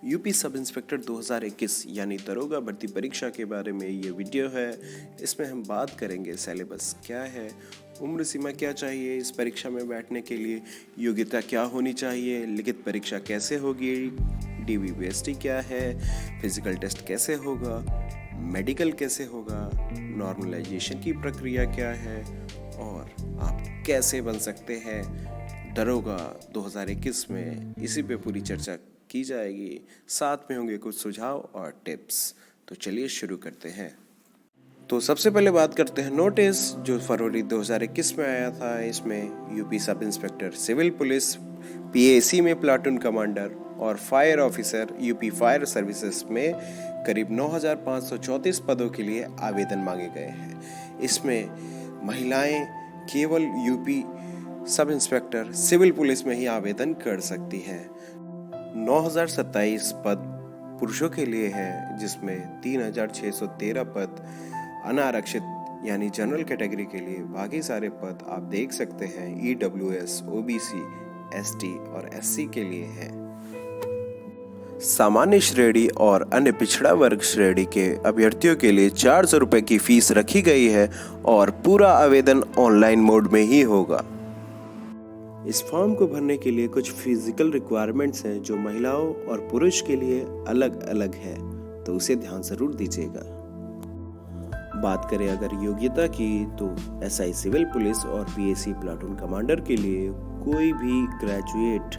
UP sub inspector 2021 यानी दरोगा भर्ती परीक्षा के बारे में ये वीडियो है। इसमें हम बात करेंगे सिलेबस क्या है, उम्र सीमा क्या चाहिए इस परीक्षा में बैठने के लिए, योग्यता क्या होनी चाहिए, लिखित परीक्षा कैसे होगी, डीवीबीएसटी क्या है, फिजिकल टेस्ट कैसे होगा, मेडिकल कैसे होगा, नॉर्मलाइजेशन की प्रक्रिया क्या है और आप कैसे बन सकते हैं दरोगा 2021 में, इसी पे पूरी चर्चा की जाएगी। साथ में होंगे कुछ सुझाव और टिप्स। तो चलिए शुरू करते हैं। तो सबसे पहले बात करते हैं नोटिस जो फरवरी 2021 में आया था। इसमें UP sub inspector civil police, PAC में प्लाटून कमांडर और fire officer UP fire services में करीब 9,534 पदों के लिए आवेदन मांगे गए हैं। इसमें महिलाएं केवल UP sub inspector civil police में ही आवेदन कर सकती हैं। 9,027 पद पुरुषों के लिए है, जिसमें 3,613 पद अनारक्षित यानी जनरल कैटेगरी के लिए। बाकी सारे पद आप देख सकते हैं ईडब्ल्यूएस, ओबीसी, एसटी और एससी के लिए हैं। सामान्य श्रेणी और अन्य पिछड़ा वर्ग श्रेणी के अभ्यर्थियों के लिए 400 रुपये की फीस रखी गई है और पूरा आवेदन ऑनलाइन मोड में ही होगा। इस फॉर्म को भरने के लिए कुछ फिजिकल रिक्वायरमेंट्स हैं जो महिलाओं और पुरुष के लिए अलग अलग है, तो उसे ध्यान जरूर दीजिएगा। बात करें अगर योग्यता की, तो एसआई सिविल पुलिस और पीएसी प्लाटून कमांडर के लिए कोई भी ग्रेजुएट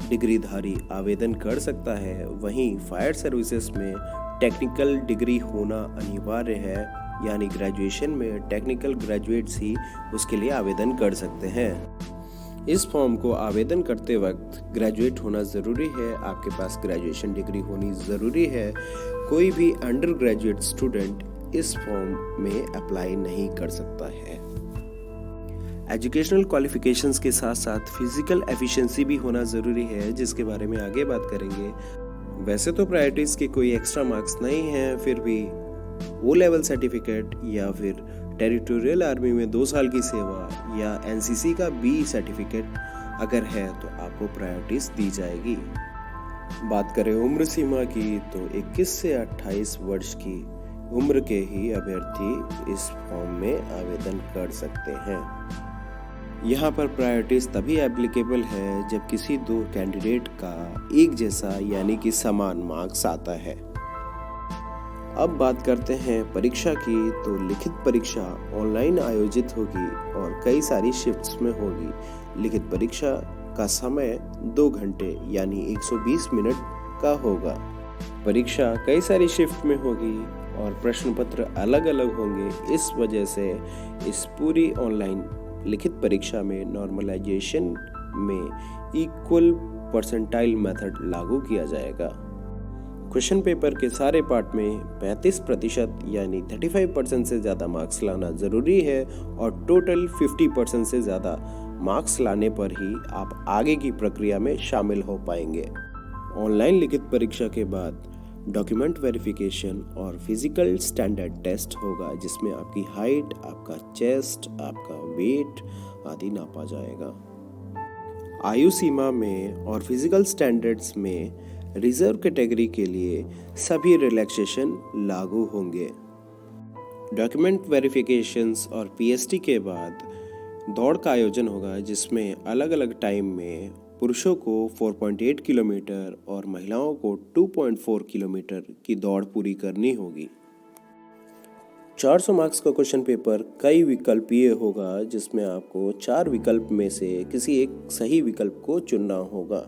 डिग्रीधारी आवेदन कर सकता है। वहीं फायर सर्विसेज में टेक्निकल डिग्री होना अनिवार्य है, यानी ग्रेजुएशन में टेक्निकल ग्रेजुएट्स ही उसके लिए आवेदन कर सकते हैं। इस फॉर्म को आवेदन करते वक्त ग्रेजुएट होना ज़रूरी है, आपके पास ग्रेजुएशन डिग्री होनी ज़रूरी है। कोई भी अंडर ग्रेजुएट स्टूडेंट इस फॉर्म में अप्लाई नहीं कर सकता है। एजुकेशनल क्वालिफिकेशंस के साथ साथ फिजिकल एफिशिएंसी भी होना ज़रूरी है, जिसके बारे में आगे बात करेंगे। वैसे तो प्रायोरिटीज़ के कोई एक्स्ट्रा मार्क्स नहीं हैं, फिर भी ओ लेवल सर्टिफिकेट या फिर टेरिटोरियल आर्मी में 2 साल की सेवा या एनसीसी का बी सर्टिफिकेट अगर है तो आपको प्रायोरिटीज दी जाएगी। बात करें उम्र सीमा की, तो 21 से 28 वर्ष की उम्र के ही अभ्यर्थी इस फॉर्म में आवेदन कर सकते हैं। यहाँ पर प्रायोरिटीज तभी एप्लीकेबल है जब किसी दो कैंडिडेट का एक जैसा यानी कि समान मार्क्स आता है। अब बात करते हैं परीक्षा की, तो लिखित परीक्षा ऑनलाइन आयोजित होगी और कई सारी शिफ्ट्स में होगी। लिखित परीक्षा का समय 2 घंटे यानी 120 मिनट का होगा। परीक्षा कई सारी शिफ्ट में होगी और प्रश्न पत्र अलग अलग होंगे। इस वजह से इस पूरी ऑनलाइन लिखित परीक्षा में नॉर्मलाइजेशन में इक्वल परसेंटाइल मेथड लागू किया जाएगा। क्वेश्चन पेपर के सारे पार्ट में 35% यानी 35% से ज़्यादा मार्क्स लाना ज़रूरी है और टोटल 50% से ज़्यादा मार्क्स लाने पर ही आप आगे की प्रक्रिया में शामिल हो पाएंगे। ऑनलाइन लिखित परीक्षा के बाद डॉक्यूमेंट वेरिफिकेशन और फिजिकल स्टैंडर्ड टेस्ट होगा, जिसमें आपकी हाइट, आपका चेस्ट, आपका वेट आदि नापा जाएगा। आयु सीमा में और फिजिकल स्टैंडर्ड्स में रिजर्व कैटेगरी के लिए सभी रिलैक्सेशन लागू होंगे। डॉक्यूमेंट वेरिफिकेशंस और पीएसटी के बाद दौड़ का आयोजन होगा, जिसमें अलग अलग टाइम में पुरुषों को 4.8 किलोमीटर और महिलाओं को 2.4 किलोमीटर की दौड़ पूरी करनी होगी। 400 मार्क्स का क्वेश्चन पेपर कई विकल्पीय होगा, जिसमें आपको 4 विकल्प में से किसी एक सही विकल्प को चुनना होगा।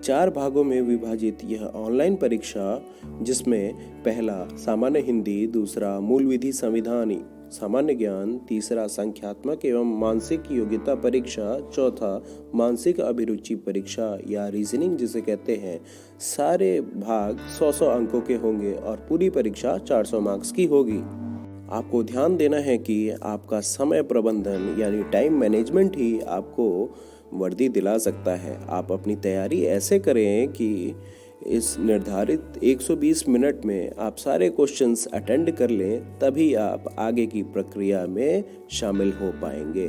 4 भागों में विभाजित यह ऑनलाइन परीक्षा, जिसमें पहला सामान्य हिंदी, दूसरा मूल विधि संविधान सामान्य ज्ञान, तीसरा संख्यात्मक एवं मानसिक योग्यता परीक्षा, चौथा मानसिक अभिरुचि परीक्षा या रीजनिंग जिसे कहते हैं। सारे भाग 100 अंकों के होंगे और पूरी परीक्षा 400 मार्क्स की होगी। आपको ध्यान देना है कि आपका समय प्रबंधन यानी टाइम मैनेजमेंट ही आपको वर्दी दिला सकता है। आप अपनी तैयारी ऐसे करें कि इस निर्धारित 120 मिनट में आप सारे क्वेश्चंस अटेंड कर लें, तभी आप आगे की प्रक्रिया में शामिल हो पाएंगे।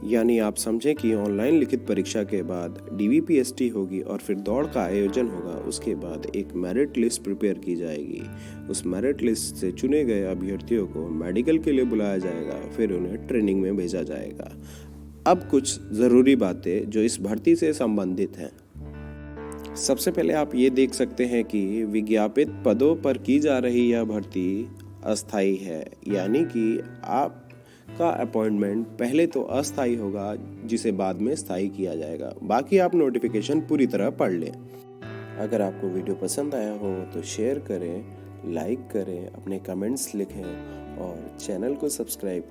यानी आप समझें कि ऑनलाइन लिखित परीक्षा के बाद डीवीपीएसटी होगी और फिर दौड़ का आयोजन होगा। उसके बाद एक मेरिट लिस्ट प्रिपेयर की जाएगी। उस मेरिट लिस्ट से चुने गए अभ्यर्थियों को मेडिकल के लिए बुलाया जाएगा, फिर उन्हें ट्रेनिंग में भेजा जाएगा। अब कुछ ज़रूरी बातें जो इस भर्ती से संबंधित हैं। सबसे पहले आप ये देख सकते हैं कि विज्ञापित पदों पर की जा रही यह भर्ती अस्थायी है, यानी कि आपका अपॉइंटमेंट पहले तो अस्थायी होगा जिसे बाद में स्थायी किया जाएगा। बाकी आप नोटिफिकेशन पूरी तरह पढ़ लें। अगर आपको वीडियो पसंद आया हो तो शेयर करें, लाइक करें, अपने कमेंट्स लिखें और चैनल को सब्सक्राइब करें।